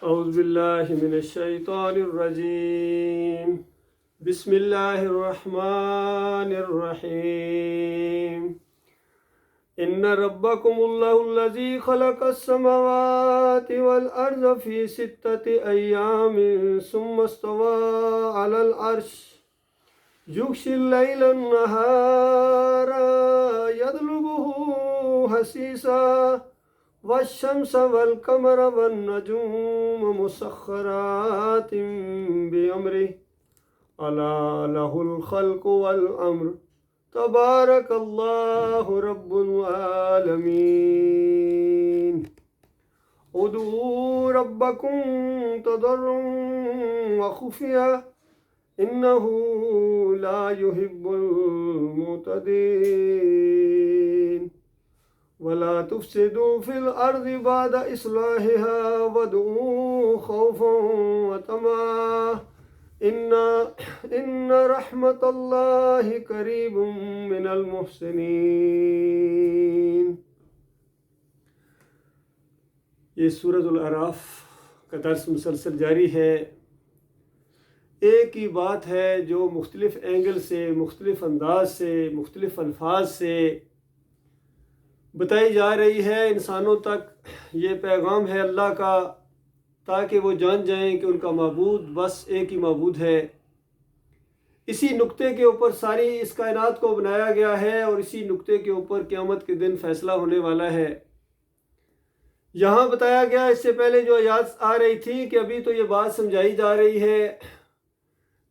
اعوذ باللہ من الشیطان الرجیم بسم اللہ الرحمن الرحیم ان ربکم اللہ الذی خلق السماوات والارض فی 6 ایام ثم استوى علی العرش یغشی اللیل النہار یطلبہ حثیثا والشمس والقمر والنجوم مسخرات بأمره ألا له الخلق والأمر تبارك الله رب العالمين ادعوا ربكم تضرعا وخفيا إنه لا يحب المعتدين ولا تفسدوا في الأرض بعد إصلاحها وادعوه خوفا وطمعا إن رحمة الله قريب من المحسنين۔ یہ سورۃ الاعراف کا درس مسلسل جاری ہے۔ ایک ہی بات ہے جو مختلف اینگل سے، مختلف انداز سے، مختلف الفاظ سے بتائی جا رہی ہے انسانوں تک۔ یہ پیغام ہے اللہ کا تاکہ وہ جان جائیں کہ ان کا معبود بس ایک ہی معبود ہے۔ اسی نقطے کے اوپر ساری اس کائنات کو بنایا گیا ہے اور اسی نقطے کے اوپر قیامت کے دن فیصلہ ہونے والا ہے۔ یہاں بتایا گیا، اس سے پہلے جو آیات آ رہی تھی کہ ابھی تو یہ بات سمجھائی جا رہی ہے،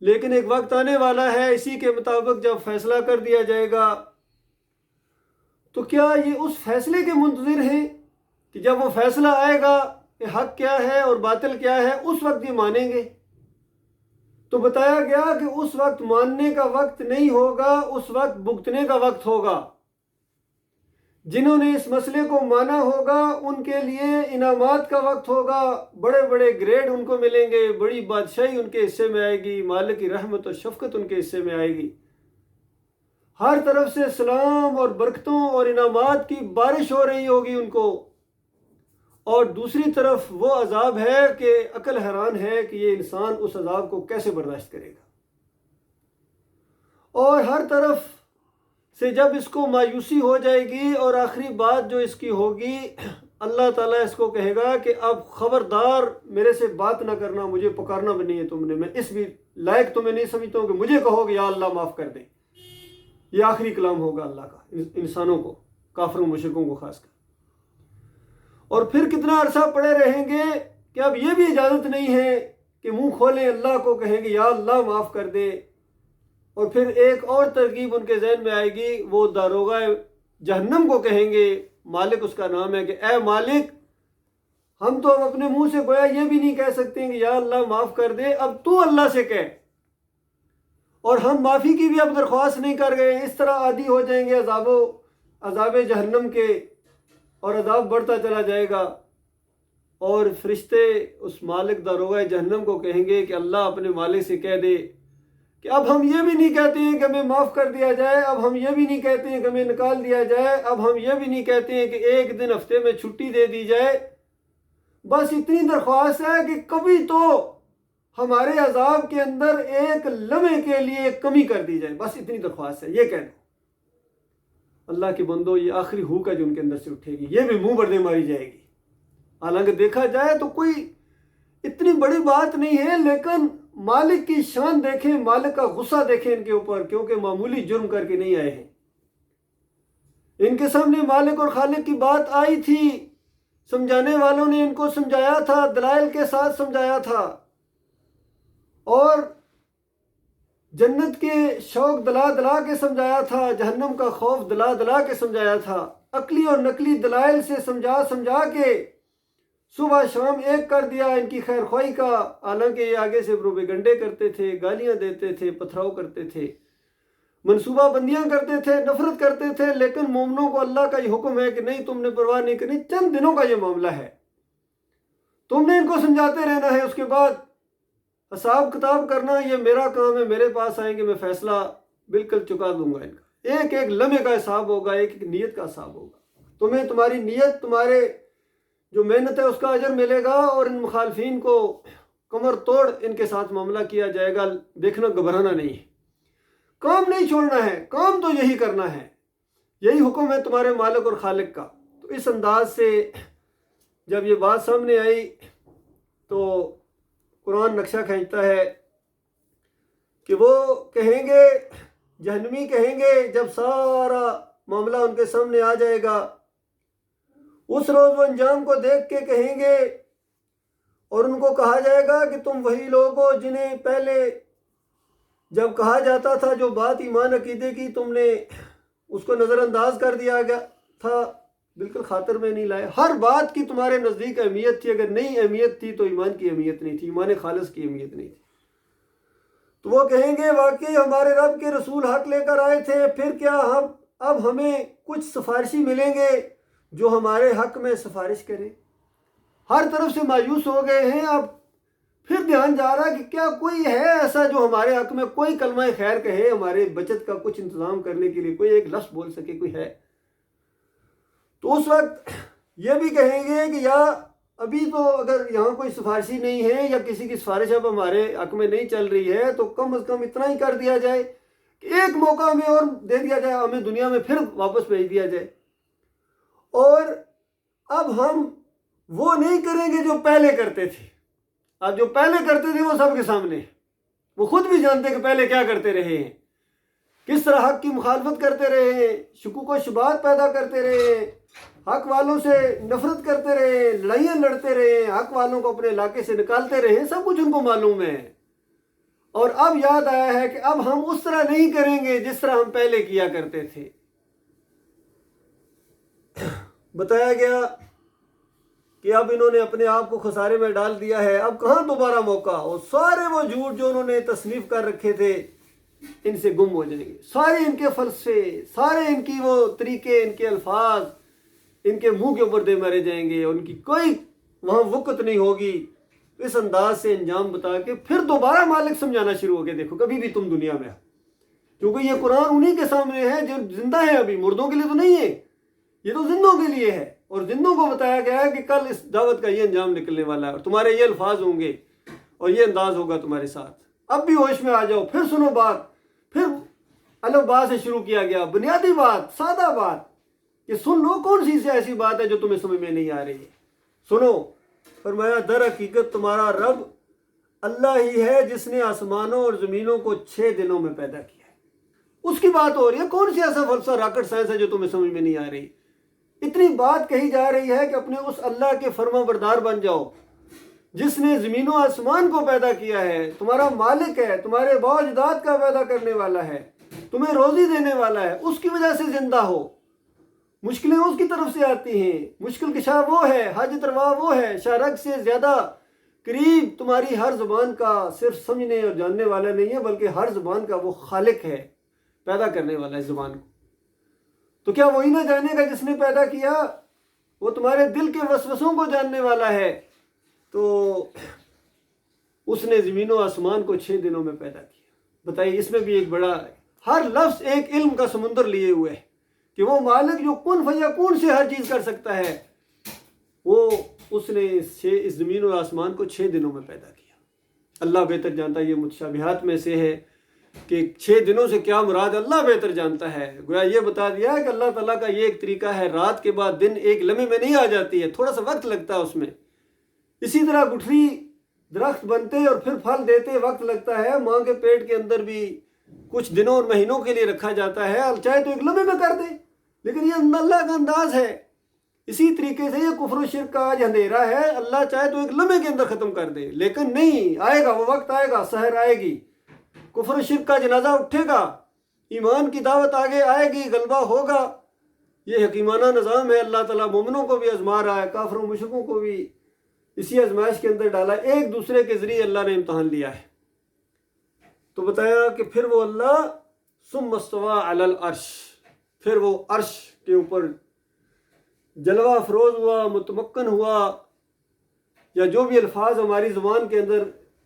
لیکن ایک وقت آنے والا ہے اسی کے مطابق جب فیصلہ کر دیا جائے گا۔ تو کیا یہ اس فیصلے کے منتظر ہیں کہ جب وہ فیصلہ آئے گا کہ حق کیا ہے اور باطل کیا ہے اس وقت یہ مانیں گے؟ تو بتایا گیا کہ اس وقت ماننے کا وقت نہیں ہوگا، اس وقت بھگتنے کا وقت ہوگا۔ جنہوں نے اس مسئلے کو مانا ہوگا ان کے لیے انعامات کا وقت ہوگا، بڑے بڑے گریڈ ان کو ملیں گے، بڑی بادشاہی ان کے حصے میں آئے گی، مالک کی رحمت و شفقت ان کے حصے میں آئے گی، ہر طرف سے سلام اور برکتوں اور انعامات کی بارش ہو رہی ہوگی ان کو۔ اور دوسری طرف وہ عذاب ہے کہ عقل حیران ہے کہ یہ انسان اس عذاب کو کیسے برداشت کرے گا۔ اور ہر طرف سے جب اس کو مایوسی ہو جائے گی اور آخری بات جو اس کی ہوگی، اللہ تعالیٰ اس کو کہے گا کہ اب خبردار میرے سے بات نہ کرنا، مجھے پکارنا بھی نہیں ہے تم نے، میں اس بھی لائق تمہیں نہیں سمجھتا ہوں کہ مجھے کہو کہ یا اللہ معاف کر دے۔ یہ آخری کلام ہوگا اللہ کا انسانوں کو، کافروں مشرکوں کو خاص کر۔ اور پھر کتنا عرصہ پڑے رہیں گے کہ اب یہ بھی اجازت نہیں ہے کہ منہ کھولیں، اللہ کو کہیں گے یا اللہ معاف کر دے۔ اور پھر ایک اور ترغیب ان کے ذہن میں آئے گی، وہ داروغہ جہنم کو کہیں گے، مالک اس کا نام ہے، کہ اے مالک، ہم تو اب اپنے منہ سے گویا یہ بھی نہیں کہہ سکتے کہ یا اللہ معاف کر دے، اب تو اللہ سے کہہ، اور ہم معافی کی بھی اب درخواست نہیں کر گئے۔ اس طرح عادی ہو جائیں گے عذاب جہنم کے، اور عذاب بڑھتا چلا جائے گا۔ اور فرشتے اس مالک داروغہ جہنم کو کہیں گے کہ اللہ اپنے مالک سے کہہ دے کہ اب ہم یہ بھی نہیں کہتے ہیں کہ ہمیں معاف کر دیا جائے، اب ہم یہ بھی نہیں کہتے ہیں کہ ہمیں نکال دیا جائے، اب ہم یہ بھی نہیں کہتے ہیں کہ ایک دن ہفتے میں چھٹی دے دی جائے، بس اتنی درخواست ہے کہ کبھی تو ہمارے عذاب کے اندر ایک لمحے کے لیے کمی کر دی جائے، بس اتنی درخواست ہے، یہ کہہ دو۔ اللہ کے بندو، یہ آخری ہوک ہے جو ان کے اندر سے اٹھے گی، یہ بھی منہ بردے ماری جائے گی۔ حالانکہ دیکھا جائے تو کوئی اتنی بڑی بات نہیں ہے، لیکن مالک کی شان دیکھیں، مالک کا غصہ دیکھیں ان کے اوپر، کیونکہ معمولی جرم کر کے نہیں آئے ہیں۔ ان کے سامنے مالک اور خالق کی بات آئی تھی، سمجھانے والوں نے ان کو سمجھایا تھا، دلائل کے ساتھ سمجھایا تھا، اور جنت کے شوق دلا دلا کے سمجھایا تھا، جہنم کا خوف دلا دلا کے سمجھایا تھا، عقلی اور نقلی دلائل سے سمجھا سمجھا کے صبح شام ایک کر دیا ان کی خیر خواہی کا۔ حالانکہ یہ آگے سے پروپیگنڈے کرتے تھے، گالیاں دیتے تھے، پتھراؤ کرتے تھے، منصوبہ بندیاں کرتے تھے، نفرت کرتے تھے، لیکن مومنوں کو اللہ کا یہ حکم ہے کہ نہیں، تم نے پرواہ نہیں کرنی، چند دنوں کا یہ معاملہ ہے، تم نے ان کو سمجھاتے رہنا ہے، اس کے بعد حساب کتاب کرنا یہ میرا کام ہے، میرے پاس آئیں گے، میں فیصلہ بالکل چکا دوں گا ان کا۔ ایک ایک لمحے کا حساب ہوگا، ایک ایک نیت کا حساب ہوگا۔ تمہیں تمہاری نیت، تمہارے جو محنت ہے اس کا اجر ملے گا، اور ان مخالفین کو کمر توڑ ان کے ساتھ معاملہ کیا جائے گا۔ دیکھنا، گھبرانا نہیں ہے، کام نہیں چھوڑنا ہے، کام تو یہی کرنا ہے، یہی حکم ہے تمہارے مالک اور خالق کا۔ تو اس انداز سے جب یہ بات سامنے آئی تو قرآن نقشہ کھینچتا ہے کہ وہ کہیں گے، جہنمی کہیں گے جب سارا معاملہ ان کے سامنے آ جائے گا، اس روز وہ انجام کو دیکھ کے کہیں گے، اور ان کو کہا جائے گا کہ تم وہی لوگ ہو جنہیں پہلے جب کہا جاتا تھا جو بات ایمان عقیدے کی، تم نے اس کو نظر انداز کر دیا گیا تھا، بالکل خاطر میں نہیں لائے۔ ہر بات کی تمہارے نزدیک اہمیت تھی، اگر نہیں اہمیت تھی تو ایمان کی اہمیت نہیں تھی، ایمان خالص کی اہمیت نہیں تھی۔ تو وہ کہیں گے واقعی ہمارے رب کے رسول حق لے کر آئے تھے، پھر کیا اب ہمیں کچھ سفارشی ملیں گے جو ہمارے حق میں سفارش کرے؟ ہر طرف سے مایوس ہو گئے ہیں، اب پھر دھیان جا رہا کہ کیا کوئی ہے ایسا جو ہمارے حق میں کوئی کلمہ خیر کہے، ہمارے بچت کا کچھ انتظام کرنے کے لیے کوئی ایک لفظ بول سکے، کوئی ہے؟ تو اس وقت یہ بھی کہیں گے کہ یا ابھی تو اگر یہاں کوئی سفارشی نہیں ہے یا کسی کی سفارش اب ہمارے حق میں نہیں چل رہی ہے، تو کم از کم اتنا ہی کر دیا جائے کہ ایک موقع ہمیں اور دے دیا جائے، ہمیں دنیا میں پھر واپس بھیج دیا جائے، اور اب ہم وہ نہیں کریں گے جو پہلے کرتے تھے۔ اب جو پہلے کرتے تھے وہ سب کے سامنے، وہ خود بھی جانتے کہ پہلے کیا کرتے رہے ہیں، کس طرح حق کی مخالفت کرتے رہے ہیں، شکوک و شبہات پیدا کرتے رہے ہیں، حق والوں سے نفرت کرتے رہے، لڑائیاں لڑتے رہے، حق والوں کو اپنے علاقے سے نکالتے رہے، سب کچھ ان کو معلوم ہے۔ اور اب یاد آیا ہے کہ اب ہم اس طرح نہیں کریں گے جس طرح ہم پہلے کیا کرتے تھے۔ بتایا گیا کہ اب انہوں نے اپنے آپ کو خسارے میں ڈال دیا ہے، اب کہاں دوبارہ موقع، اور سارے وہ جھوٹ جو انہوں نے تصنیف کر رکھے تھے ان سے گم ہو جائیں گے، سارے ان کے فلسفے، سارے ان کی وہ طریقے، ان کے الفاظ ان کے منہ کے اوپر دے مارے جائیں گے، ان کی کوئی وہاں وقت نہیں ہوگی۔ اس انداز سے انجام بتا کے پھر دوبارہ مالک سمجھانا شروع ہو گئے، دیکھو کبھی بھی تم دنیا میں، کیونکہ یہ قرآن انہی کے سامنے ہے جو زندہ ہے، ابھی مردوں کے لیے تو نہیں ہے، یہ تو زندوں کے لیے ہے، اور زندوں کو بتایا گیا ہے کہ کل اس دعوت کا یہ انجام نکلنے والا ہے، اور تمہارے یہ الفاظ ہوں گے اور یہ انداز ہوگا تمہارے ساتھ۔ اب بھی ہوش میں آ جاؤ، پھر سنو بات، پھر الف با سے شروع کیا گیا، بنیادی بات، سادہ بات، کہ سن لو کون سی ایسی بات ہے جو تمہیں سمجھ میں نہیں آ رہی ہے، سنو۔ فرمایا در حقیقت تمہارا رب اللہ ہی ہے جس نے آسمانوں اور زمینوں کو 6 دنوں میں پیدا کیا ہے۔ اس کی بات ہو رہی ہے، کون سی ایسا فلسفہ راکٹ سائنس ہے جو تمہیں سمجھ میں نہیں آ رہی؟ اتنی بات کہی جا رہی ہے کہ اپنے اس اللہ کے فرما بردار بن جاؤ جس نے زمین و آسمان کو پیدا کیا ہے، تمہارا مالک ہے، تمہارے باء و اجداد کا پیدا کرنے والا ہے، تمہیں روزی دینے والا ہے، اس کی وجہ سے زندہ ہو۔ مشکلیں اس کی طرف سے آتی ہیں، مشکل کشا وہ ہے، حاجت روا وہ ہے، شارک سے زیادہ قریب تمہاری ہر زبان کا صرف سمجھنے اور جاننے والا نہیں ہے، بلکہ ہر زبان کا وہ خالق ہے، پیدا کرنے والا ہے زبان کو۔ تو کیا وہی نہ جانے گا جس نے پیدا کیا؟ وہ تمہارے دل کے وسوسوں کو جاننے والا ہے۔ تو اس نے زمین و آسمان کو 6 دنوں میں پیدا کیا۔ بتائیے، اس میں بھی ایک بڑا، ہر لفظ ایک علم کا سمندر لیے ہوئے ہے کہ وہ مالک جو کن فیکون سے ہر چیز کر سکتا ہے، وہ اس نے اس زمین و آسمان کو 6 دنوں میں پیدا کیا۔ اللہ بہتر جانتا ہے، یہ متشابہات میں سے ہے کہ 6 دنوں سے کیا مراد، اللہ بہتر جانتا ہے۔ گویا یہ بتا دیا کہ اللہ تعالیٰ کا یہ ایک طریقہ ہے، رات کے بعد دن ایک لمحے میں نہیں آ جاتی ہے، تھوڑا سا وقت لگتا ہے اس میں۔ اسی طرح گٹھلی درخت بنتے اور پھر پھل دیتے وقت لگتا ہے، ماں کے پیٹ کے اندر بھی کچھ دنوں اور مہینوں کے لیے رکھا جاتا ہے، چاہے تو ایک لمحے میں کر دے، لیکن یہ اللہ کا انداز ہے۔ اسی طریقے سے یہ کفر و شرک کا آج اندھیرا ہے، اللہ چاہے تو ایک لمحے کے اندر ختم کر دے، لیکن نہیں، آئے گا وہ وقت، آئے گا، سحر آئے گی، کفر و شرک کا جنازہ اٹھے گا، ایمان کی دعوت آگے آئے گی، غلبہ ہوگا۔ یہ حکیمانہ نظام ہے، اللہ تعالیٰ مومنوں کو بھی آزما رہا ہے، کافروں و مشرکوں کو بھی اسی آزمائش کے اندر ڈالا، ایک دوسرے کے ذریعے اللہ نے امتحان لیا ہے۔ تو بتایا کہ پھر وہ اللہ ثم استوى علی العرش، پھر وہ عرش کے اوپر جلوہ افروز ہوا، متمکن ہوا، یا جو بھی الفاظ ہماری زبان کے اندر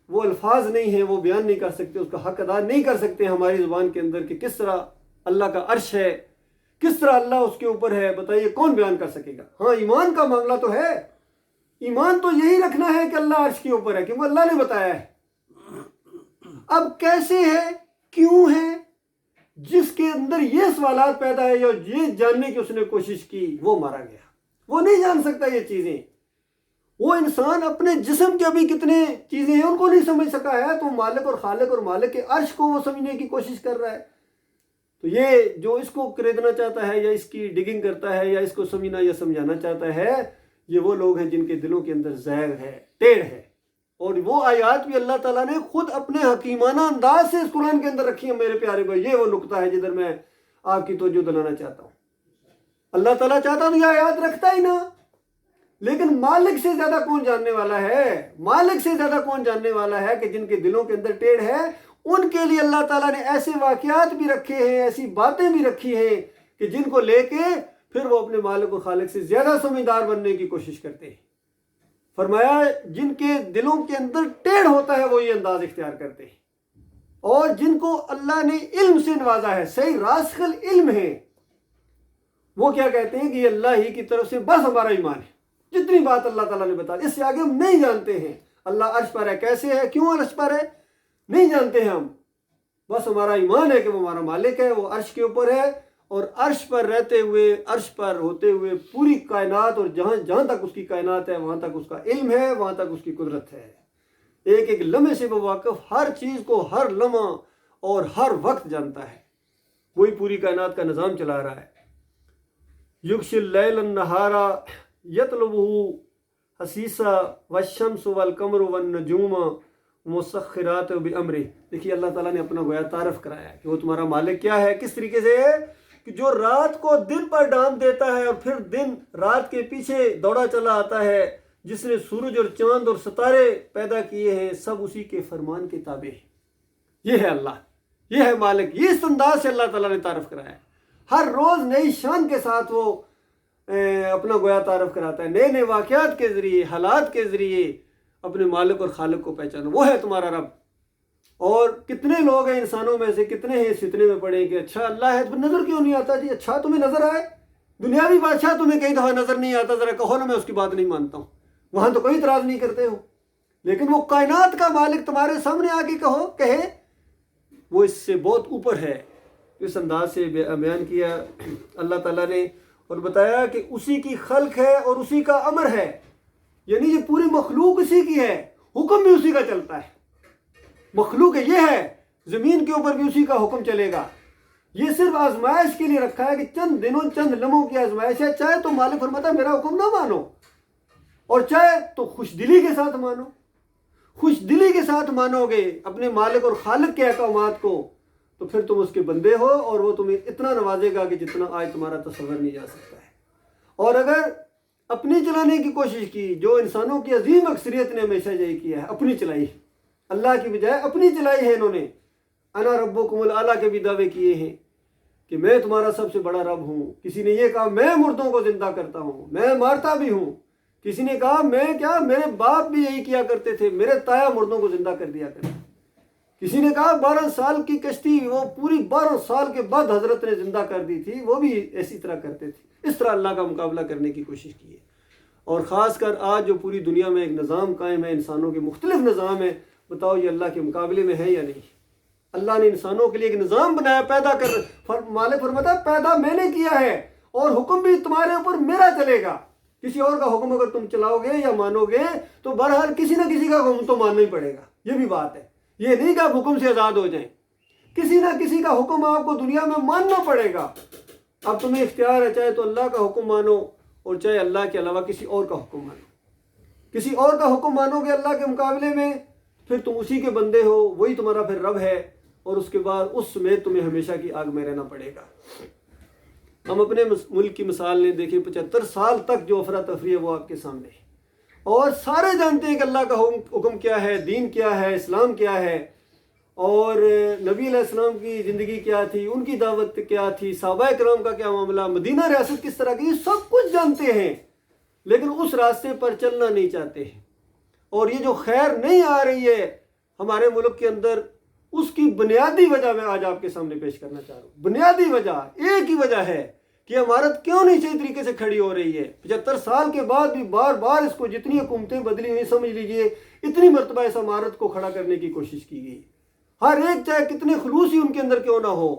وہ الفاظ نہیں ہیں، وہ بیان نہیں کر سکتے، اس کا حق ادا نہیں کر سکتے ہماری زبان کے اندر کہ کس طرح اللہ کا عرش ہے، کس طرح اللہ اس کے اوپر ہے۔ بتائیے کون بیان کر سکے گا؟ ہاں ایمان کا معاملہ تو ہے ایمان تو یہی رکھنا ہے کہ اللہ عرش کے اوپر ہے، کیونکہ اللہ نے بتایا ہے۔ اب کیسے ہے، کیوں ہے، جس کے اندر یہ سوالات پیدا ہے یا یہ جاننے کی اس نے کوشش کی، وہ مارا گیا۔ وہ نہیں جان سکتا یہ چیزیں۔ وہ انسان اپنے جسم کے ابھی کتنے چیزیں ہیں ان کو نہیں سمجھ سکا ہے، تو مالک اور خالق اور مالک کے عرش کو وہ سمجھنے کی کوشش کر رہا ہے۔ تو یہ جو اس کو خریدنا چاہتا ہے یا اس کی ڈگنگ کرتا ہے یا اس کو سمجھنا یا سمجھانا چاہتا ہے، یہ وہ لوگ ہیں جن کے دلوں کے اندر زیغ ہے، ٹیڑھ ہے۔ اور وہ آیات بھی اللہ تعالیٰ نے خود اپنے حکیمانہ انداز سے اس قرآن کے اندر رکھی ہیں میرے پیارے بھائی۔ یہ وہ نقطہ ہے جدھر میں آپ کی توجہ دلانا چاہتا ہوں۔ اللہ تعالیٰ چاہتا تو یہ آیات رکھتا ہی نہ، لیکن مالک سے زیادہ کون جاننے والا ہے؟ مالک سے زیادہ کون جاننے والا ہے کہ جن کے دلوں کے اندر ٹیڑھ ہے، ان کے لیے اللہ تعالیٰ نے ایسے واقعات بھی رکھے ہیں، ایسی باتیں بھی رکھی ہیں کہ جن کو لے کے پھر وہ اپنے مالک و خالق سے زیادہ سمجھدار بننے کی کوشش کرتے ہیں۔ فرمایا جن کے دلوں کے اندر ٹیڑھ ہوتا ہے وہ یہ انداز اختیار کرتے ہیں، اور جن کو اللہ نے علم سے نوازا ہے، صحیح راسخ علم ہے، وہ کیا کہتے ہیں کہ یہ اللہ ہی کی طرف سے بس ہمارا ایمان ہے۔ جتنی بات اللہ تعالیٰ نے بتا دی اس سے آگے ہم نہیں جانتے ہیں۔ اللہ عرش پر ہے، کیسے ہے، کیوں عرش پر ہے، نہیں جانتے ہیں ہم۔ بس ہمارا ایمان ہے کہ وہ ہمارا مالک ہے، وہ عرش کے اوپر ہے، اور عرش پر رہتے ہوئے، عرش پر ہوتے ہوئے پوری کائنات، اور جہاں جہاں تک اس کی کائنات ہے وہاں تک اس کا علم ہے، وہاں تک اس کی قدرت ہے۔ ایک ایک لمحے سے وہ واقف، ہر چیز کو ہر لمحہ اور ہر وقت جانتا ہے۔ وہی پوری کائنات کا نظام چلا رہا ہے۔ یغشی اللیل النہار یطلبہ حثیثا والشمس والقمر والنجوم مسخرات بامرہ۔ دیکھیے اللہ تعالیٰ نے اپنا گویا تعارف کرایا ہے کہ وہ تمہارا مالک کیا ہے، کس طریقے سے ہے کہ جو رات کو دن پر ڈھانپ دیتا ہے اور پھر دن رات کے پیچھے دوڑا چلا آتا ہے، جس نے سورج اور چاند اور ستارے پیدا کیے ہیں، سب اسی کے فرمان کے تابع ہیں۔ یہ ہے اللہ، یہ ہے مالک۔ یہ اس انداز سے اللہ تعالیٰ نے تعارف کرایا ہے۔ ہر روز نئی شان کے ساتھ وہ اپنا گویا تعارف کراتا ہے، نئے نئے واقعات کے ذریعے، حالات کے ذریعے اپنے مالک اور خالق کو پہچانا۔ وہ ہے تمہارا رب۔ اور کتنے لوگ ہیں انسانوں میں سے، کتنے ہیں اس فتنے میں پڑے کہ اچھا اللہ ہے تو نظر کیوں نہیں آتا؟ جی اچھا تمہیں نظر آئے، دنیاوی بادشاہ تمہیں کئی دفعہ نظر نہیں آتا، ذرا کہو نا میں اس کی بات نہیں مانتا ہوں، وہاں تو کوئی اعتراض نہیں کرتے ہو، لیکن وہ کائنات کا مالک تمہارے سامنے آ کے کہے وہ اس سے بہت اوپر ہے۔ اس انداز سے بیان کیا اللہ تعالیٰ نے اور بتایا کہ اسی کی خلق ہے اور اسی کا امر ہے، یعنی یہ پوری مخلوق اسی کی ہے، حکم بھی اسی کا چلتا ہے۔ مخلوق یہ ہے، زمین کے اوپر بھی اسی کا حکم چلے گا۔ یہ صرف آزمائش کے لیے رکھا ہے کہ چند دنوں چند لمحوں کی آزمائش ہے، چاہے تو مالک فرماتا ہے میرا حکم نہ مانو، اور چاہے تو خوش دلی کے ساتھ مانو۔ خوش دلی کے ساتھ مانو گے اپنے مالک اور خالق کے احکامات کو تو پھر تم اس کے بندے ہو، اور وہ تمہیں اتنا نوازے گا کہ جتنا آج تمہارا تصور نہیں جا سکتا ہے۔ اور اگر اپنی چلانے کی کوشش کی، جو انسانوں کی عظیم اکثریت نے ہمیشہ یہی کیا ہے، اپنی چلائی، اللہ کی بجائے اپنی چلائی ہے انہوں نے۔ انا ربکم الاعلیٰ کے بھی دعوے کیے ہیں کہ میں تمہارا سب سے بڑا رب ہوں۔ کسی نے یہ کہا میں مردوں کو زندہ کرتا ہوں، میں مارتا بھی ہوں۔ کسی نے کہا میں کیا، میرے باپ بھی یہی کیا کرتے تھے، میرے تایا مردوں کو زندہ کر دیا کرتے۔ کسی نے کہا 12 سال کی کشتی وہ پوری 12 سال کے بعد حضرت نے زندہ کر دی تھی، وہ بھی اسی طرح کرتے تھے۔ اس طرح اللہ کا مقابلہ کرنے کی کوشش کی ہے۔ اور خاص کر آج جو پوری دنیا میں ایک نظام قائم ہے، انسانوں کے مختلف نظام ہیں، بتاؤ یہ اللہ کے مقابلے میں ہے یا نہیں؟ اللہ نے انسانوں کے لیے ایک نظام بنایا، پیدا کر، مالک فرماتا ہے پیدا میں نے کیا ہے اور حکم بھی تمہارے اوپر میرا چلے گا۔ کسی اور کا حکم اگر تم چلاؤ گے یا مانو گے تو بہرحال کسی نہ کسی کا حکم تو ماننا ہی پڑے گا۔ یہ بھی بات ہے، یہ نہیں کہ آپ حکم سے آزاد ہو جائیں، کسی نہ کسی کا حکم آپ کو دنیا میں ماننا پڑے گا۔ اب تمہیں اختیار ہے، چاہے تو اللہ کا حکم مانو اور چاہے اللہ کے علاوہ کسی اور کا حکم مانو۔ کسی اور کا حکم مانو گے اللہ کے مقابلے میں، پھر تم اسی کے بندے ہو، وہی تمہارا پھر رب ہے، اور اس کے بعد اس سمیت تمہیں ہمیشہ کی آگ میں رہنا پڑے گا۔ ہم اپنے ملک کی مثال لیں، دیکھیں 75 سال تک جو افراتفری ہے وہ آپ کے سامنے ہے، اور سارے جانتے ہیں کہ اللہ کا حکم کیا ہے، دین کیا ہے، اسلام کیا ہے، اور نبی علیہ السلام کی زندگی کیا تھی، ان کی دعوت کیا تھی، صحابہ کرام کا کیا معاملہ، مدینہ ریاست کس طرح کی، یہ سب کچھ جانتے ہیں، لیکن اس راستے پر چلنا نہیں چاہتے ہیں۔ اور یہ جو خیر نہیں آ رہی ہے ہمارے ملک کے اندر، اس کی بنیادی وجہ میں آج آپ کے سامنے پیش کرنا چاہ رہا ہوں۔ بنیادی وجہ ایک ہی وجہ ہے کہ عمارت کیوں نہیں صحیح طریقے سے کھڑی ہو رہی ہے. 75 سال کے بعد بھی بار بار اس کو جتنی حکومتیں بدلی ہوئی سمجھ لیجئے اتنی مرتبہ اس عمارت کو کھڑا کرنے کی کوشش کی گئی. ہر ایک چاہے کتنے خلوص ہی ان کے اندر کیوں نہ ہو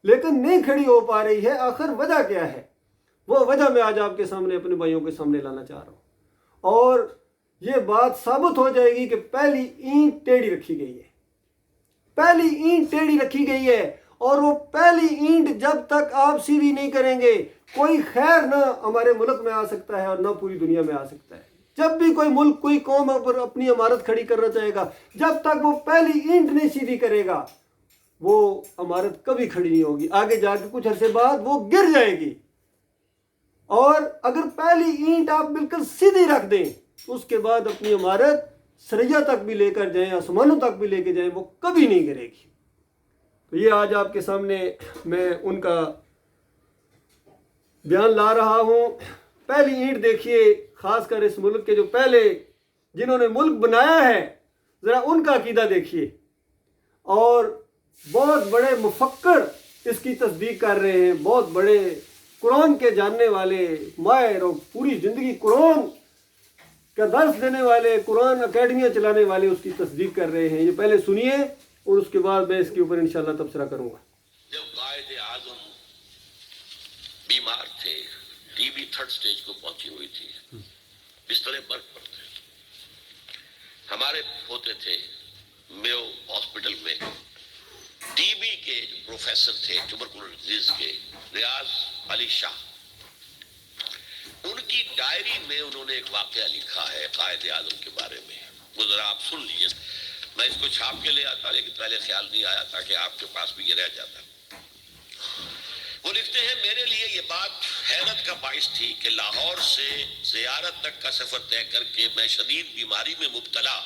لیکن نہیں کھڑی ہو پا رہی ہے. آخر وجہ کیا ہے؟ وہ وجہ میں آج آپ کے سامنے اپنے بھائیوں کے سامنے لانا چاہ رہا ہوں. اور یہ بات ثابت ہو جائے گی کہ پہلی اینٹ ٹیڑھی رکھی گئی ہے. پہلی اینٹ ٹیڑھی رکھی گئی ہے اور وہ پہلی اینٹ جب تک آپ سیدھی نہیں کریں گے کوئی خیر نہ ہمارے ملک میں آ سکتا ہے اور نہ پوری دنیا میں آ سکتا ہے. جب بھی کوئی ملک کوئی قوم پر اپنی عمارت کھڑی کرنا چاہے گا جب تک وہ پہلی اینٹ نہیں سیدھی کرے گا وہ عمارت کبھی کھڑی نہیں ہوگی. آگے جا کے کچھ عرصے بعد وہ گر جائے گی. اور اگر پہلی اینٹ آپ بالکل سیدھی رکھ دیں اس کے بعد اپنی عمارت سریا تک بھی لے کر جائیں آسمانوں تک بھی لے کے جائیں وہ کبھی نہیں گرے گی. تو یہ آج آپ کے سامنے میں ان کا بیان لا رہا ہوں. پہلی اینٹ دیکھیے خاص کر اس ملک کے جو پہلے جنہوں نے ملک بنایا ہے ذرا ان کا عقیدہ دیکھیے. اور بہت بڑے مفکر اس کی تصدیق کر رہے ہیں. بہت بڑے قرآن کے جاننے والے ماہر اور پوری زندگی قرآن کا درس دینے والے قرآن اکیڈمیاں چلانے والے اس کی تصدیق کر رہے ہیں. یہ پہلے سنیے اور اس کے بعد میں اس کے اوپر انشاءاللہ تبصرہ کروں گا. جب قائد اعظم بیمار تھے ٹی بی 3rd سٹیج کو پہنچی ہوئی تھی بستر برق پر تھے ہمارے ہوتے تھے میو ہاسپٹل میں ٹی بی کے جو پروفیسر تھے ٹیوبرکلوسس کے ریاض علی شاہ ان کی ڈائری میں انہوں نے ایک واقعہ لکھا ہے قائد اعظم کے بارے میں. وہ ذرا آپ سن لیجیے. میں اس کو چھاپ کے لے آتا لیکن پہلے خیال نہیں آیا تھا کہ آپ کے پاس بھی یہ رہ جاتا. وہ لکھتے ہیں میرے لیے یہ بات حیرت کا باعث تھی کہ لاہور سے زیارت تک کا سفر طے کر کے میں شدید بیماری میں مبتلا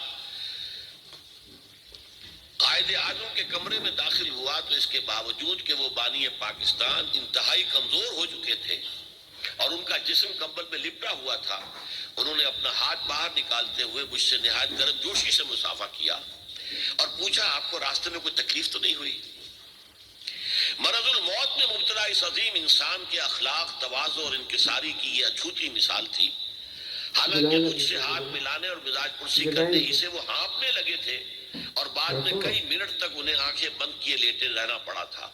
قائد اعظم کے کمرے میں داخل ہوا تو اس کے باوجود کہ وہ بانی پاکستان انتہائی کمزور ہو چکے تھے اور ان کا جسم کمبل میں لپٹا ہوا تھا انہوں نے اپنا ہاتھ باہر نکالتے ہوئے مجھ سے نہایت گرم جوشی سے مصافحہ کیا اور پوچھا آپ کو راستے میں کوئی تکلیف تو نہیں ہوئی؟ مرض الموت میں مبتلا اس عظیم انسان کے اخلاق تواضع اور انکساری کی یہ اچھوتی مثال تھی. حالانکہ مجھ سے ہاتھ ملانے اور مزاج پرسی کرنے ہی سے وہ ہانپنے لگے تھے اور بعد میں کئی منٹ تک انہیں آنکھیں بند کیے لیٹے رہنا پڑا تھا.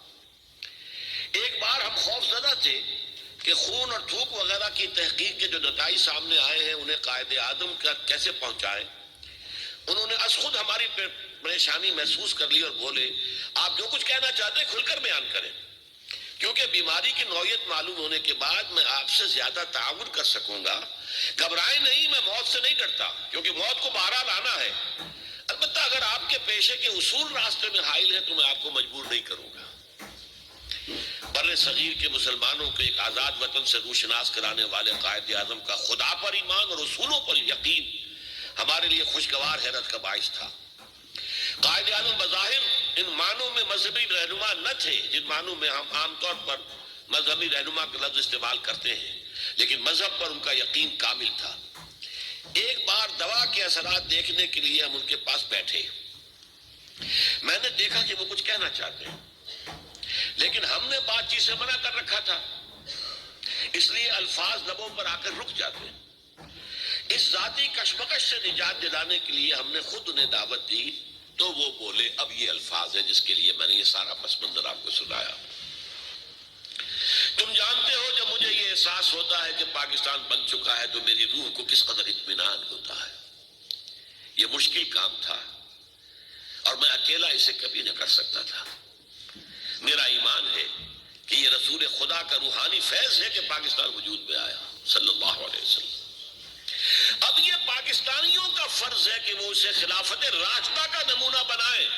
ایک بار ہم خوف زدہ تھے کہ خون اور تھوک وغیرہ کی تحقیق کے جو نتائج سامنے آئے ہیں انہیں قائد اعظم کا کیسے پہنچائیں. انہوں نے از خود ہماری پریشانی محسوس کر لی اور بولے آپ جو کچھ کہنا چاہتے ہیں کھل کر بیان کریں کیونکہ بیماری کی نوعیت معلوم ہونے کے بعد میں آپ سے زیادہ تعاون کر سکوں گا. گھبرائیں نہیں میں موت سے نہیں ڈرتا کیونکہ موت کو بہرحال آنا ہے. البتہ اگر آپ کے پیشے کے اصول راستے میں حائل ہیں تو میں آپ کو مجبور نہیں کروں گا. بر صغیر کے مسلمانوں کے ایک آزاد وطن سے روشناس کرانے والے قائد اعظم کا خدا پر ایمان اور اصولوں پر یقین ہمارے لیے خوشگوار حیرت کا باعث تھا. قائد اعظم بظاہر ان معنوں میں مذہبی رہنما نہ تھے جن معنوں میں ہم عام طور پر مذہبی رہنما کا لفظ استعمال کرتے ہیں لیکن مذہب پر ان کا یقین کامل تھا. ایک بار دوا کے اثرات دیکھنے کے لیے ہم ان کے پاس بیٹھے. میں نے دیکھا کہ وہ کچھ کہنا چاہتے ہیں لیکن ہم نے بات چیت سے منع کر رکھا تھا اس لیے الفاظ لبوں پر آ کر رک جاتے ہیں. اس ذاتی کشمکش سے نجات دلانے کے لیے ہم نے خود انہیں دعوت دی تو وہ بولے اب یہ الفاظ ہے جس کے لیے میں نے یہ سارا پس منظر آپ کو سنایا. تم جانتے ہو جب مجھے یہ احساس ہوتا ہے کہ پاکستان بن چکا ہے تو میری روح کو کس قدر اطمینان ہوتا ہے. یہ مشکل کام تھا اور میں اکیلا اسے کبھی نہ کر سکتا تھا. میرا ایمان ہے کہ یہ رسول خدا کا روحانی فیض ہے کہ پاکستان وجود میں آیا صلی اللہ علیہ وسلم. اب یہ پاکستانیوں کا فرض ہے کہ وہ اسے خلافت راشدہ کا نمونہ بنائیں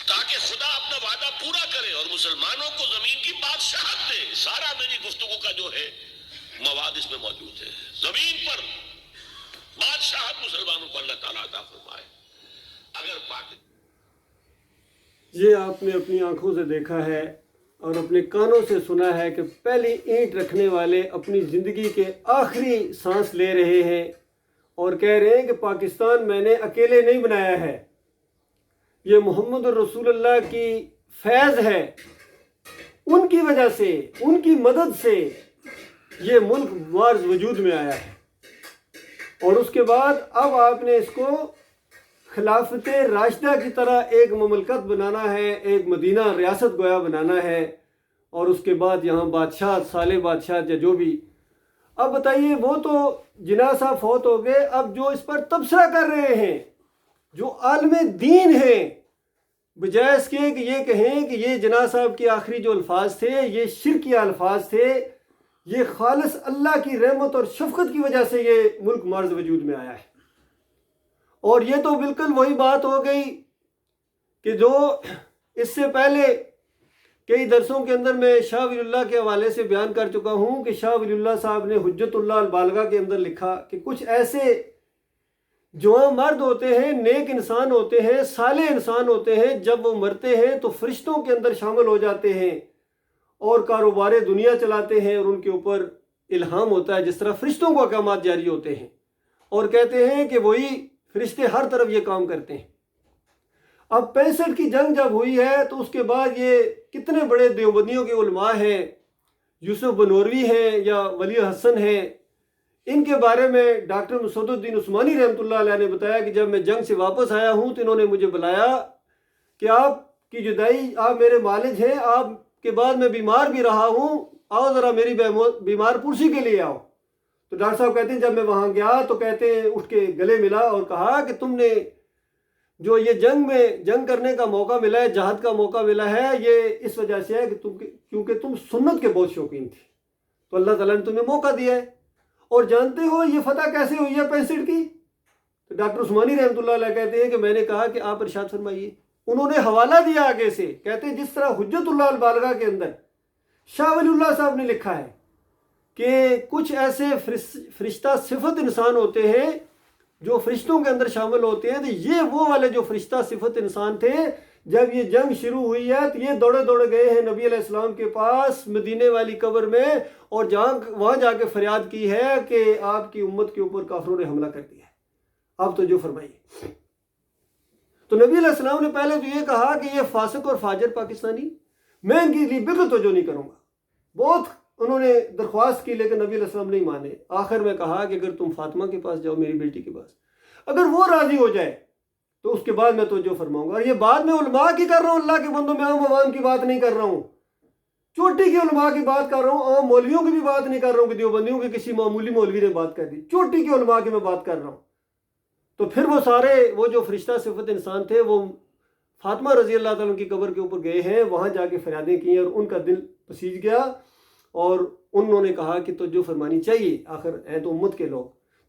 تاکہ خدا اپنا وعدہ پورا کرے اور مسلمانوں کو زمین کی بادشاہت دے. سارا میری گفتگو کا جو ہے مواد اس میں موجود ہے. زمین پر بادشاہت مسلمانوں کو اللہ تعالیٰ عطا فرمائے. اگر پاکستان یہ آپ نے اپنی آنکھوں سے دیکھا ہے اور اپنے کانوں سے سنا ہے کہ پہلی اینٹ رکھنے والے اپنی زندگی کے آخری سانس لے رہے ہیں اور کہہ رہے ہیں کہ پاکستان میں نے اکیلے نہیں بنایا ہے. یہ محمد رسول اللہ کی فیض ہے. ان کی وجہ سے، ان کی مدد سے یہ ملک معرض وجود میں آیا ہے۔ اور اس کے بعد اب آپ نے اس کو خلافت راشدہ کی طرح ایک مملکت بنانا ہے، ایک مدینہ ریاست گویا بنانا ہے، اور اس کے بعد یہاں بادشاہ، صالح بادشاہ یا جو بھی۔ اب بتائیے، وہ تو جناح صاحب فوت ہو گئے، اب جو اس پر تبصرہ کر رہے ہیں، جو عالم دین ہیں، بجائے اس کے کہ یہ کہیں کہ یہ جناح صاحب کے آخری جو الفاظ تھے یہ شرکیہ الفاظ تھے، یہ خالص اللہ کی رحمت اور شفقت کی وجہ سے یہ ملک معرض وجود میں آیا ہے۔ اور یہ تو بالکل وہی بات ہو گئی کہ جو اس سے پہلے کئی درسوں کے اندر میں شاہ ولی اللہ کے حوالے سے بیان کر چکا ہوں کہ شاہ ولی اللہ صاحب نے حجت اللہ البالغہ کے اندر لکھا کہ کچھ ایسے جوان مرد ہوتے ہیں، نیک انسان ہوتے ہیں، صالح انسان ہوتے ہیں، جب وہ مرتے ہیں تو فرشتوں کے اندر شامل ہو جاتے ہیں اور کاروبار دنیا چلاتے ہیں، اور ان کے اوپر الہام ہوتا ہے جس طرح فرشتوں کو احکامات جاری ہوتے ہیں، اور کہتے ہیں کہ وہی فرشتے ہر طرف یہ کام کرتے ہیں۔ اب 65 کی جنگ جب ہوئی ہے تو اس کے بعد یہ کتنے بڑے دیوبندیوں کے علماء ہیں، یوسف بنوروی ہیں یا ولی حسن ہیں، ان کے بارے میں ڈاکٹر مسعود الدین عثمانی رحمۃ اللہ علیہ نے بتایا کہ جب میں جنگ سے واپس آیا ہوں تو انہوں نے مجھے بلایا کہ آپ کی جدائی، آپ میرے والد ہیں، آپ کے بعد میں بیمار بھی رہا ہوں، آؤ ذرا میری بیمار پرسی کے لیے آؤ۔ تو ڈاکٹر صاحب کہتے ہیں جب میں وہاں گیا تو کہتے ہیں اٹھ کے گلے ملا اور کہا کہ تم نے جو یہ جنگ کرنے کا موقع ملا ہے، جہاد کا موقع ملا ہے، یہ اس وجہ سے ہے کہ کیونکہ تم سنت کے بہت شوقین تھے، تو اللہ تعالیٰ نے تمہیں موقع دیا ہے۔ اور جانتے ہو یہ فتح کیسے ہوئی ہے 65 کی؟ تو ڈاکٹر عثمانی رحمۃ اللہ علیہ کہتے ہیں کہ میں نے کہا کہ آپ ارشاد فرمائیے۔ انہوں نے حوالہ دیا آگے سے، کہتے ہیں جس طرح حجت اللہ البالغہ کے اندر شاہ ولی اللہ صاحب نے لکھا ہے کہ کچھ ایسے فرشتہ صفت انسان ہوتے ہیں جو فرشتوں کے اندر شامل ہوتے ہیں، تو یہ وہ والے جو فرشتہ صفت انسان تھے، جب یہ جنگ شروع ہوئی ہے تو یہ دوڑے دوڑے گئے ہیں نبی علیہ السلام کے پاس مدینے والی قبر میں، اور وہاں جا کے فریاد کی ہے کہ آپ کی امت کے اوپر کافروں نے حملہ کر دیا ہے، آپ تو جو فرمائیے۔ تو نبی علیہ السلام نے پہلے تو یہ کہا کہ یہ فاسق اور فاجر پاکستانی، میں ان کے لیے بالکل توجہ نہیں کروں گا۔ بہت انہوں نے درخواست کی لیکن نبی علیہ السلام نہیں مانے۔ آخر میں کہا کہ اگر تم فاطمہ کے پاس جاؤ، میری بیٹی کے پاس، اگر وہ راضی ہو جائے تو اس کے بعد میں توجہ فرماؤں گا۔ اور یہ بات میں علماء کی کر رہا ہوں، اللہ کے بندوں میں عام عوام کی بات نہیں کر رہا ہوں، چوٹی کے علماء کی بات کر رہا ہوں، عام مولویوں کی بھی بات نہیں کر رہا ہوں کہ دیوبندیوں کے کسی معمولی مولوی نے بات کر دی، چوٹی کے علماء کی میں بات کر رہا ہوں۔ تو پھر وہ جو فرشتہ صفت انسان تھے وہ فاطمہ رضی اللہ تعالیٰ کی قبر کے اوپر گئے ہیں، وہاں جا کے فریادیں کی ہیں، اور ان کا دل پسیج گیا، اور انہوں نے کہا کہ توجہ فرمانی چاہیے، آخر ہیں تو امت کے لوگ۔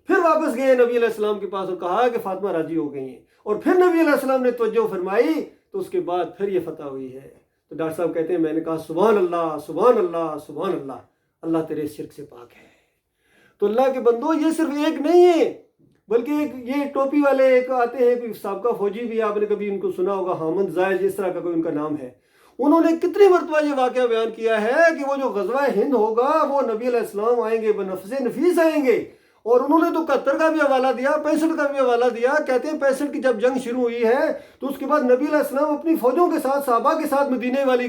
پھر واپس گئے نبی علیہ السلام کے پاس اور کہا کہ فاطمہ راضی ہو گئی ہیں، اور پھر نبی علیہ السلام نے توجہ فرمائی تو اس کے بعد پھر یہ فتح ہوئی ہے۔ تو ڈاکٹر صاحب کہتے ہیں میں نے کہا سبحان اللہ سبحان اللہ سبحان اللہ، اللہ تیرے شرک سے پاک ہے۔ تو اللہ کے بندو، یہ صرف ایک نہیں ہے بلکہ یہ ٹوپی والے ایک آتے ہیں، کوئی سابقہ فوجی بھی، آپ نے کبھی ان کو سنا ہوگا، حامد زائد اس طرح کا کوئی ان کا نام ہے، انہوں نے کتنی مرتبہ یہ واقعہ بیان کیا ہے کہ وہ جو غزوہ ہند ہوگا وہ نبی علیہ السلام آئیں گے، بنفس نفیس آئیں گے، اور انہوں نے تو 71 کا بھی حوالہ دیا، 65 کا بھی حوالہ دیا۔ کہتے ہیں 65 کی جب جنگ شروع ہوئی ہے تو اس کے بعد نبی علیہ السلام اپنی فوجوں کے ساتھ، صحابہ کے ساتھ مدینے والی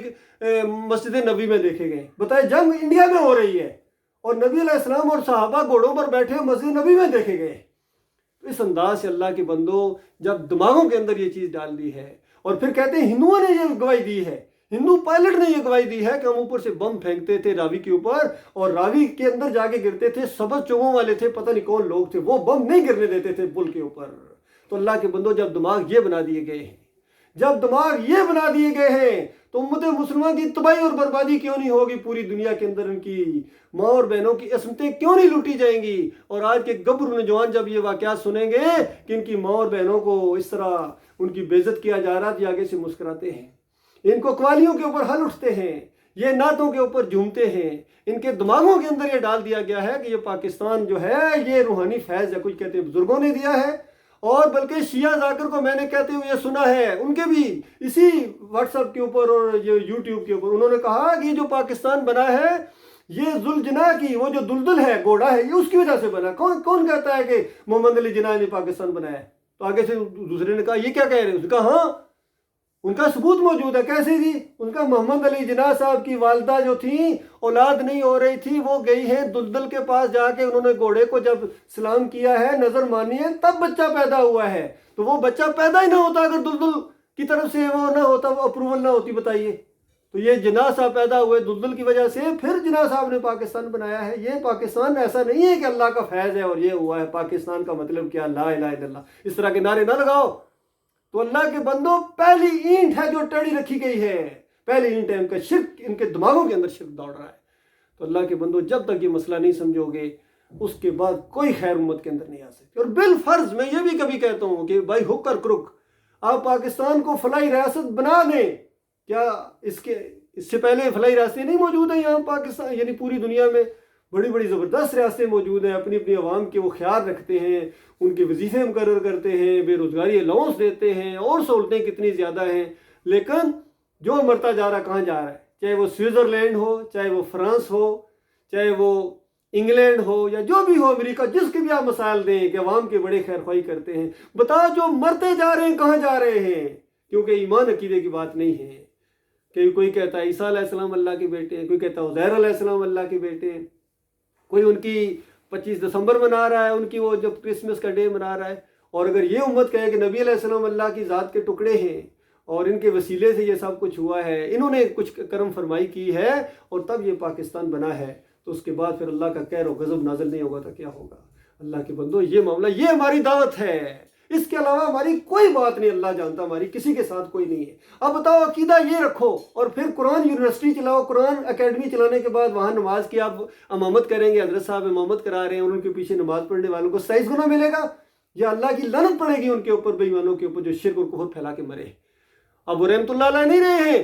مسجد نبی میں دیکھے گئے۔ بتائے جنگ انڈیا میں ہو رہی ہے اور نبی علیہ السلام اور صحابہ گھوڑوں پر بیٹھے مسجد نبی میں دیکھے گئے۔ اس انداز سے اللہ کے بندوں، جب دماغوں کے اندر یہ چیز ڈال دی ہے، اور پھر کہتے ہیں ہندوؤں نے یہ گواہی دی ہے، ہندو پائلٹ نے یہ گواہی دی ہے کہ ہم اوپر سے بم پھینکتے تھے راوی کے اوپر، اور راوی کے اندر جا کے گرتے تھے، سبز چوبوں والے تھے، پتہ نہیں کون لوگ تھے، وہ بم نہیں گرنے دیتے تھے پل کے اوپر۔ تو اللہ کے بندوں، جب دماغ یہ بنا دیے گئے ہیں، جب دماغ یہ بنا دیے گئے ہیں تو امت مسلمہ کی تباہی اور بربادی کیوں نہیں ہوگی؟ پوری دنیا کے اندر ان کی ماں اور بہنوں کی عصمتیں کیوں نہیں لوٹی جائیں گی؟ اور آج کے گبر نوجوان جب یہ واقعات سنیں گے کہ ان کی ماں اور بہنوں کو اس طرح ان کی بے عزت کیا جا رہا ہے، آگے سے مسکراتے ہیں، ان کو قوالیوں کے اوپر ہل اٹھتے ہیں، یہ نعتوں کے اوپر جھومتے ہیں۔ ان کے دماغوں کے اندر یہ ڈال دیا گیا ہے کہ یہ پاکستان جو ہے یہ روحانی فیض ہے، کچھ کہتے ہیں بزرگوں نے دیا ہے، اور بلکہ شیعہ ذاکر کو میں نے کہتے ہوئے سنا ہے، ان کے بھی اسی واٹس ایپ کے اوپر اور یہ یوٹیوب کے اوپر انہوں نے کہا کہ یہ جو پاکستان بنا ہے یہ ذوالجناح کی وہ جو دلدل ہے، گھوڑا ہے، یہ اس کی وجہ سے بنا۔ کون کہتا ہے کہ محمد علی جناح نے پاکستان بنایا ہے؟ تو آگے سے دوسرے نے کہا یہ کیا کہہ رہے ہیں؟ اس نے کہا ہاں، ان کا ثبوت موجود ہے. کیسے جی؟ ان کا محمد علی جناح صاحب کی والدہ جو تھیں اولاد نہیں ہو رہی تھی، وہ گئی ہیں دلدل کے پاس جا کے، انہوں نے گھوڑے کو جب سلام کیا ہے، نظر مانی ہے، تب بچہ پیدا ہوا ہے. تو وہ بچہ پیدا ہی نہ ہوتا اگر دلدل کی طرف سے وہ نہ ہوتا، وہ اپروول نہ ہوتی، بتائیے. تو یہ جناح صاحب پیدا ہوئے دلدل کی وجہ سے، پھر جناح صاحب نے پاکستان بنایا ہے. یہ پاکستان ایسا نہیں ہے کہ اللہ کا فیض ہے اور یہ ہوا ہے. پاکستان کا مطلب کیا؟ لا الہ الا اللہ. اس طرح کے نعرے نہ لگاؤ. تو اللہ کے بندوں، پہلی اینٹ ہے جو ٹیڑھی رکھی گئی ہے، پہلی اینٹ ہے ان کا شرک، ان کے دماغوں کے اندر شرک دوڑ رہا ہے. تو اللہ کے بندوں، جب تک یہ مسئلہ نہیں سمجھو گے، اس کے بعد کوئی خیر امت کے اندر نہیں آ سکتی. اور بالفرض میں یہ بھی کبھی کہتا ہوں کہ بھائی ہک اور کرک آپ پاکستان کو فلاحی ریاست بنا دیں. کیا اس سے پہلے فلاحی ریاستیں نہیں موجود ہیں یہاں پاکستان، یعنی پوری دنیا میں بڑی بڑی زبردست ریاستیں موجود ہیں. اپنی اپنی عوام کے وہ خیال رکھتے ہیں، ان کے وظیفے مقرر کرتے ہیں، بے روزگاری الاؤنس دیتے ہیں، اور سہولتیں کتنی زیادہ ہیں. لیکن جو مرتا جا رہا کہاں جا رہا ہے؟ چاہے وہ سوئٹزرلینڈ ہو، چاہے وہ فرانس ہو، چاہے وہ انگلینڈ ہو، یا جو بھی ہو، امریکہ، جس کے بھی آپ مسائل دیں کہ عوام کے بڑے خیر خواہی کرتے ہیں، بتاؤ جو مرتے جا رہے ہیں کہاں جا رہے ہیں؟ کیونکہ ایمان عقیدے کی بات نہیں ہے. کہ کوئی کہتا ہے عیسیٰ علیہ السلام اللہ کے بیٹے ہیں، کوئی کہتا ہے عزیر علیہ السلام اللہ کے بیٹے ہیں، کوئی ان کی 25 دسمبر منا رہا ہے، ان کی وہ جب کرسمس کا ڈے منا رہا ہے. اور اگر یہ امت کہے کہ نبی علیہ السلام اللہ کی ذات کے ٹکڑے ہیں اور ان کے وسیلے سے یہ سب کچھ ہوا ہے، انہوں نے کچھ کرم فرمائی کی ہے اور تب یہ پاکستان بنا ہے، تو اس کے بعد پھر اللہ کا قہر و غضب نازل نہیں ہوگا تو کیا ہوگا؟ اللہ کے بندو، یہ معاملہ، یہ ہماری دعوت ہے. اس کے علاوہ ہماری کوئی بات نہیں. اللہ جانتا ہماری کسی کے ساتھ کوئی نہیں ہے. اب بتاؤ، عقیدہ یہ رکھو اور پھر قرآن یونیورسٹی چلاؤ. قرآن اکیڈمی چلانے کے بعد وہاں نماز کی آپ امامت کریں گے، حضرت صاحب امامت کرا رہے ہیں اور ان کے پیچھے نماز پڑھنے والوں کو 27 گنا ملے گا، یا اللہ کی لعنت پڑے گی ان کے اوپر، بے ایمانوں کے اوپر جو شرک اور کفر پھیلا کے مرے. اب وہ رحمت اللہ علیہ نہیں رہے ہیں.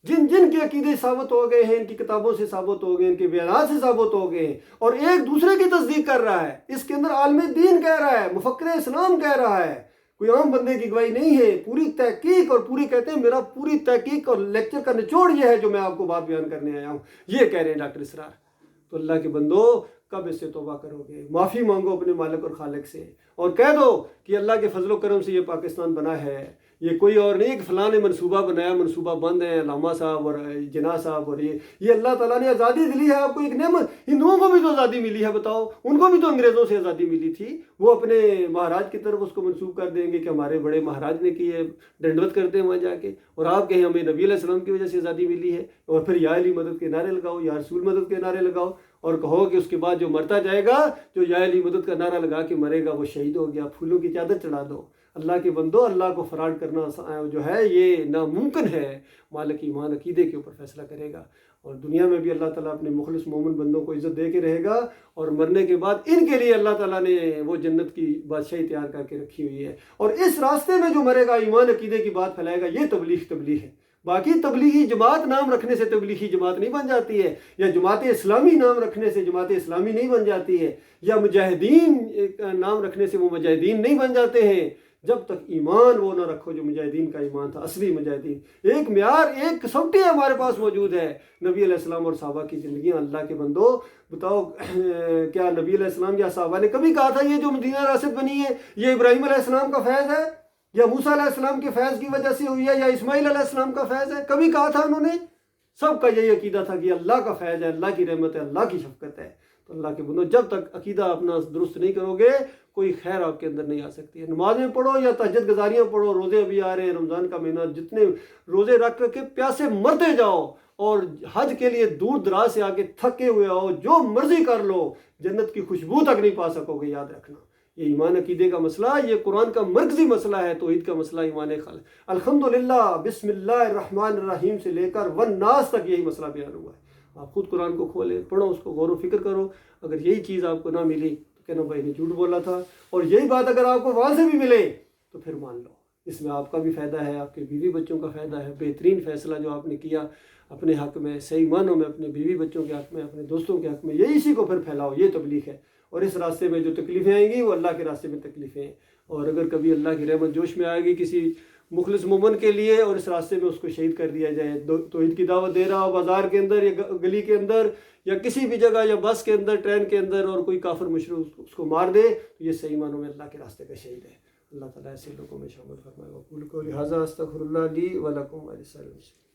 جن کے عقیدے ثابت ہو گئے ہیں، ان کی کتابوں سے ثابت ہو گئے، ان کے بیانات سے ثابت ہو گئے ہیں، اور ایک دوسرے کی تصدیق کر رہا ہے. اس کے اندر عالم دین کہہ رہا ہے، مفکر اسلام کہہ رہا ہے، کوئی عام بندے کی گواہی نہیں ہے. پوری تحقیق، اور پوری کہتے ہیں میرا پوری تحقیق اور لیکچر کا نچوڑ یہ ہے جو میں آپ کو بات بیان کرنے آیا ہوں. یہ کہہ رہے ہیں ڈاکٹر اسرار. تو اللہ کے بندو، کب اس سے توبہ کرو گے؟ معافی مانگو اپنے مالک اور خالق سے، اور کہہ دو کہ اللہ کے فضل و کرم سے یہ پاکستان بنا ہے. یہ کوئی اور نہیں کہ فلاں نے منصوبہ بنایا، منصوبہ بند ہے علامہ صاحب اور جناح صاحب. اور یہ اللہ تعالیٰ نے آزادی دلی ہے آپ کو، ایک نعمت. ہندوؤں کو بھی تو آزادی ملی ہے، بتاؤ، ان کو بھی تو انگریزوں سے آزادی ملی تھی. وہ اپنے مہاراج کی طرف اس کو منسوب کر دیں گے کہ ہمارے بڑے مہاراج نے کی ہے، ڈنڈوت کرتے ہیں وہاں جا کے. اور آپ کہیں ہمیں نبی علیہ السلام کی وجہ سے آزادی ملی ہے، اور پھر یا علی مدد کے نعرے لگاؤ، یا رسول مدد کے نعرے لگاؤ، اور کہو کہ اس کے بعد جو مرتا جائے گا، جو یا علی مدد کا نعرہ لگا کے مرے گا، وہ شہید ہو گیا. پھولوں کی چادر چڑھا دو. اللہ کے بندو، اللہ کو فراڈ کرنا جو ہے یہ ناممکن ہے. مالک ایمان عقیدے کے اوپر فیصلہ کرے گا، اور دنیا میں بھی اللہ تعالیٰ اپنے مخلص مومن بندوں کو عزت دے کے رہے گا. اور مرنے کے بعد ان کے لیے اللہ تعالیٰ نے وہ جنت کی بادشاہی تیار کر کے رکھی ہوئی ہے. اور اس راستے میں جو مرے گا، ایمان عقیدے کی بات پھیلائے گا، یہ تبلیغ ہے. باقی تبلیغی جماعت نام رکھنے سے تبلیغی جماعت نہیں بن جاتی ہے، یا جماعت اسلامی نام رکھنے سے جماعت اسلامی نہیں بن جاتی ہے، یا مجاہدین نام رکھنے سے وہ مجاہدین نہیں بن جاتے ہیں، جب تک ایمان وہ نہ رکھو جو مجاہدین کا ایمان تھا، اصلی مجاہدین. ایک معیار، ایک کسوٹی ہمارے پاس موجود ہے، نبی علیہ السلام اور صحابہ کی زندگیاں. اللہ کے بندو بتاؤ، کیا نبی علیہ السلام یا صحابہ نے کبھی کہا تھا یہ جو مدینہ ریاست بنی ہے یہ ابراہیم علیہ السلام کا فیض ہے، یا موسیٰ علیہ السلام کے فیض کی وجہ سے ہوئی ہے، یا اسماعیل علیہ السلام کا فیض ہے؟ کبھی کہا تھا انہوں نے؟ سب کا یہی عقیدہ تھا کہ اللہ کا فیض ہے، اللہ کی رحمت ہے، اللہ کی شفقت ہے. تو اللہ کے بندو، جب تک عقیدہ اپنا درست نہیں کرو گے، کوئی خیر آپ کے اندر نہیں آ سکتی ہے. نمازیں پڑھو یا تہجد گزاریاں پڑھو، روزے ابھی آ رہے ہیں، رمضان کا مہینہ، جتنے روزے رکھ کے پیاسے مرتے جاؤ، اور حج کے لیے دور دراز سے آ کے تھکے ہوئے آؤ، جو مرضی کر لو، جنت کی خوشبو تک نہیں پا سکو گے. یاد رکھنا، یہ ایمان عقیدے کا مسئلہ، یہ قرآن کا مرکزی مسئلہ ہے، توحید کا مسئلہ، ایمان خالق. الحمدللہ، بسم اللہ الرحمن الرحیم سے لے کر والناس تک یہی مسئلہ بیان ہوا ہے. آپ خود قرآن کو کھولیں، پڑھو، اس کو غور و فکر کرو. اگر یہی چیز آپ کو نہ ملی تو کہنا بھائی نے جھوٹ بولا تھا، اور یہی بات اگر آپ کو وہاں سے بھی ملے تو پھر مان لو. اس میں آپ کا بھی فائدہ ہے، آپ کے بیوی بچوں کا فائدہ ہے. بہترین فیصلہ جو آپ نے کیا اپنے حق میں، صحیح معنوں میں اپنے بیوی بچوں کے حق میں، اپنے دوستوں کے حق میں، یہ اسی کو پھر پھیلاؤ. یہ تبلیغ ہے. اور اس راستے میں جو تکلیفیں آئیں گی وہ اللہ کے راستے میں تکلیفیں ہیں. اور اگر کبھی اللہ کی رحمت جوش میں آئے گی کسی مخلص مومن کے لیے، اور اس راستے میں اس کو شہید کر دیا جائے، توحید کی دعوت دے رہا ہو بازار کے اندر یا گلی کے اندر یا کسی بھی جگہ، یا بس کے اندر، ٹرین کے اندر، اور کوئی کافر مشرک اس کو مار دے، تو یہ صحیح معنوں میں اللہ کے راستے کا شہید ہے. اللہ تعالیٰ ایسے لوگوں میں شامل فرمائے. وقول کو لہٰذا استغفر اللہ لی ولکم ولسائر المسلمین.